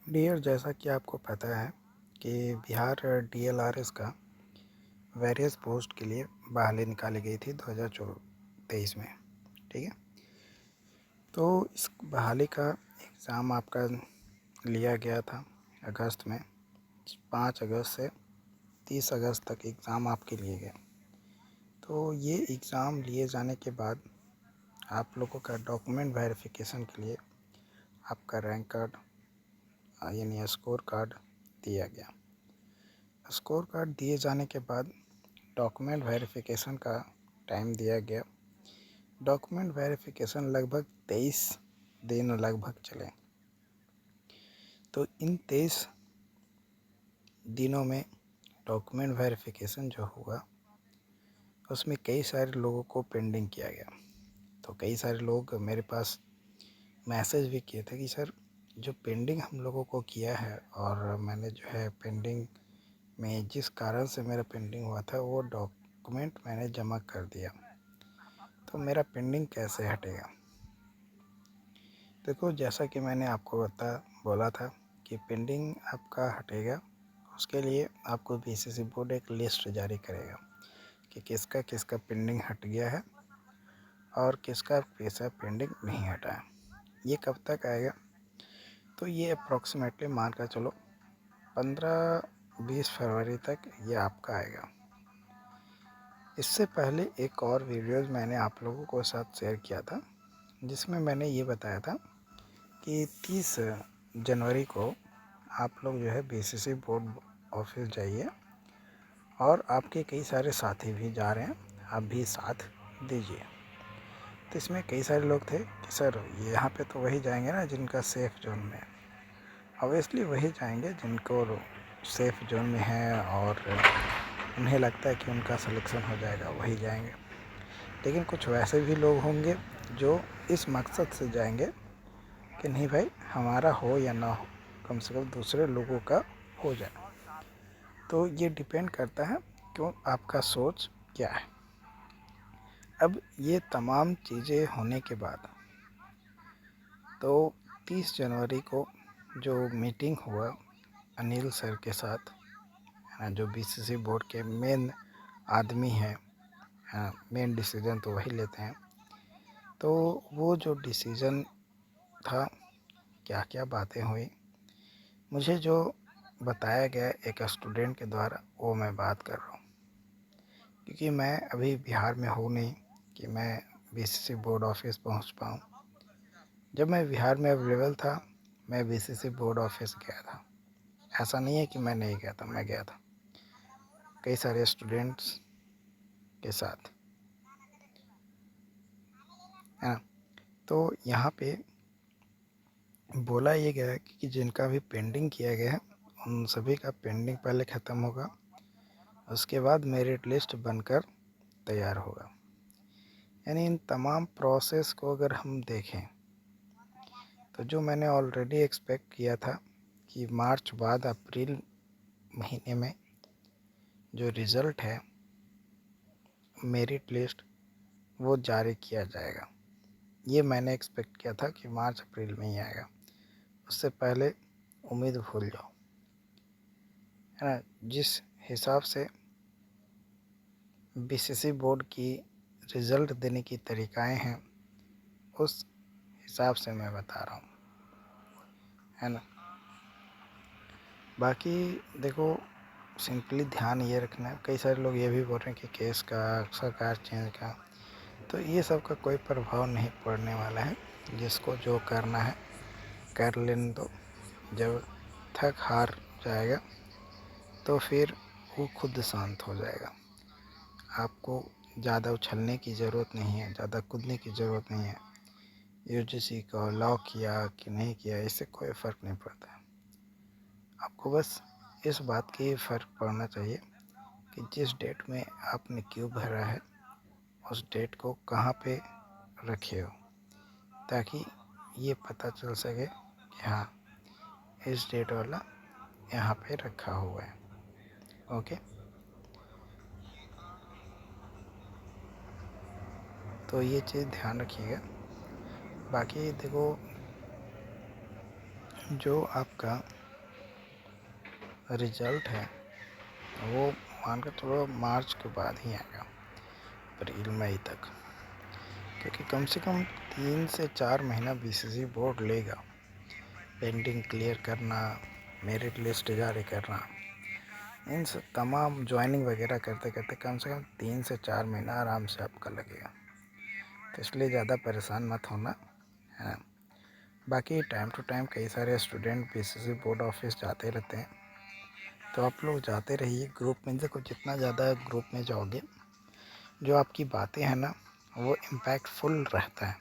Dear, जैसा कि आपको पता है कि बिहार डीएलआरएस का वेरियस पोस्ट के लिए बहाली निकाली गई थी 2023 में। ठीक है, तो इस बहाली का एग्ज़ाम आपका लिया गया था अगस्त में। 5 अगस्त से 30 अगस्त तक एग्ज़ाम आपके लिए गए। तो ये एग्ज़ाम लिए जाने के बाद आप लोगों का डॉक्यूमेंट वेरिफिकेशन के लिए आपका रैंक कार्ड यानी स्कोर कार्ड दिया गया। स्कोर कार्ड दिए जाने के बाद डॉक्यूमेंट वेरिफिकेशन का टाइम दिया गया। डॉक्यूमेंट वेरिफिकेशन लगभग 23 दिन लगभग चले। तो इन 23 दिनों में डॉक्यूमेंट वेरिफिकेशन जो हुआ उसमें कई सारे लोगों को पेंडिंग किया गया। तो कई सारे लोग मेरे पास मैसेज भी किए थे कि सर, जो पेंडिंग हम लोगों को किया है और मैंने जो है पेंडिंग में जिस कारण से मेरा पेंडिंग हुआ था वो डॉक्यूमेंट मैंने जमा कर दिया, तो मेरा पेंडिंग कैसे हटेगा। देखो, जैसा कि मैंने आपको बोला था कि पेंडिंग आपका हटेगा, उसके लिए आपको बीसीसी बोर्ड एक लिस्ट जारी करेगा कि किसका किसका पेंडिंग हट गया है और किसका पैसा पेंडिंग नहीं हटा है। ये कब तक आएगा? तो ये अप्रॉक्सीमेटली मान कर चलो 15-20 फरवरी तक ये आपका आएगा। इससे पहले एक और वीडियोज़ मैंने आप लोगों को साथ शेयर किया था जिसमें मैंने ये बताया था कि 30 जनवरी को आप लोग जो है बीसीसी बोर्ड ऑफिस जाइए और आपके कई सारे साथी भी जा रहे हैं, आप भी साथ दीजिए। तो इसमें कई सारे लोग थे कि सर, यहाँ पे तो वही जाएंगे ना जिनका सेफ़ जोन में है। ऑब्वियसली वही जाएंगे जिनको सेफ़ जोन में है और उन्हें लगता है कि उनका सिलेक्शन हो जाएगा, वही जाएंगे। लेकिन कुछ वैसे भी लोग होंगे जो इस मकसद से जाएंगे कि नहीं भाई, हमारा हो या ना हो, कम से कम दूसरे लोगों का हो जाए। तो ये डिपेंड करता है क्यों आपका सोच क्या है। अब ये तमाम चीज़ें होने के बाद तो 30 जनवरी को जो मीटिंग हुआ अनिल सर के साथ, जो बीसीसी बोर्ड के मेन आदमी हैं, मेन डिसीज़न तो वही लेते हैं। तो वो जो डिसीज़न था, क्या क्या बातें हुई, मुझे जो बताया गया एक स्टूडेंट के द्वारा, वो मैं बात कर रहा हूँ। क्योंकि मैं अभी बिहार में हूँ नहीं कि मैं बीसीसी बोर्ड ऑफिस पहुँच पाऊँ। जब मैं बिहार में अवेलेबल था, मैं बीसीसी बोर्ड ऑफिस गया था। ऐसा नहीं है कि मैं नहीं गया था, मैं गया था कई सारे स्टूडेंट्स के साथ, है ना। तो यहाँ पे बोला ये गया है कि जिनका भी पेंडिंग किया गया है उन सभी का पेंडिंग पहले ख़त्म होगा, उसके बाद मेरिट लिस्ट बनकर तैयार होगा। यानी इन तमाम प्रोसेस को अगर हम देखें तो जो मैंने ऑलरेडी एक्सपेक्ट किया था कि मार्च बाद अप्रैल महीने में जो रिज़ल्ट है मेरिट लिस्ट वो जारी किया जाएगा, ये मैंने एक्सपेक्ट किया था कि मार्च अप्रैल में ही आएगा। उससे पहले उम्मीद भूल जाओ, है ना। जिस हिसाब से बीसीसी बोर्ड की रिज़ल्ट देने की तरीक़ाएँ हैं, उस हिसाब से मैं बता रहा हूँ, है ना। बाकी देखो, सिंपली ध्यान ये रखना है, कई सारे लोग ये भी बोल रहे हैं कि केस का सरकार चेंज का, तो ये सब का कोई प्रभाव नहीं पड़ने वाला है। जिसको जो करना है कर लेने दो। जब थक हार जाएगा तो फिर वो खुद शांत हो जाएगा। आपको ज़्यादा उछलने की ज़रूरत नहीं है, ज़्यादा कूदने की ज़रूरत नहीं है। यूजीसी को लॉ किया कि नहीं किया, इससे कोई फ़र्क नहीं पड़ता है। आपको बस इस बात की फ़र्क पड़ना चाहिए कि जिस डेट में आपने क्यों भरा है उस डेट को कहाँ पे रखे हो, ताकि ये पता चल सके कि हाँ, इस डेट वाला यहाँ पे रखा हुआ है। ओके, तो ये चीज़ ध्यान रखिएगा। बाकी देखो, जो आपका रिज़ल्ट है वो मान के चलो मार्च के बाद ही आएगा, अप्रैल मई तक, क्योंकि कम से कम 3 से 4 महीना बीसीसी बोर्ड लेगा पेंडिंग क्लियर करना, मेरिट लिस्ट जारी करना, इन सब तमाम ज्वाइनिंग वगैरह करते करते कम से कम 3 से 4 महीना आराम से आपका लगेगा। तो इसलिए ज़्यादा परेशान मत होना है। बाकी टाइम टू टाइम कई सारे स्टूडेंट बीसीसी बोर्ड ऑफिस जाते रहते हैं, तो आप लोग जाते रहिए। ग्रुप में देखो, जितना ज़्यादा ग्रुप में जाओगे जो आपकी बातें हैं ना वो इम्पैक्टफुल रहता है।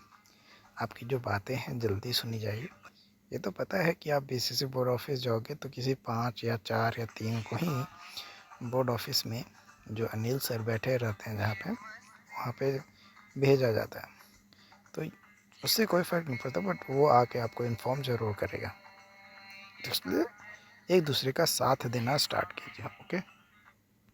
आपकी जो बातें हैं जल्दी सुनी जाएगी। ये तो पता है कि आप बीसीसी बोर्ड ऑफिस जाओगे तो किसी 5 या 4 या 3 को ही बोर्ड ऑफिस में जो अनिल सर बैठे रहते हैं जहाँ पे, वहाँ पे भेजा जाता है। तो उससे कोई फ़र्क नहीं पड़ता, बट वो आके आपको इन्फॉर्म ज़रूर करेगा। तो इसलिए एक दूसरे का साथ देना स्टार्ट कीजिए। ओके।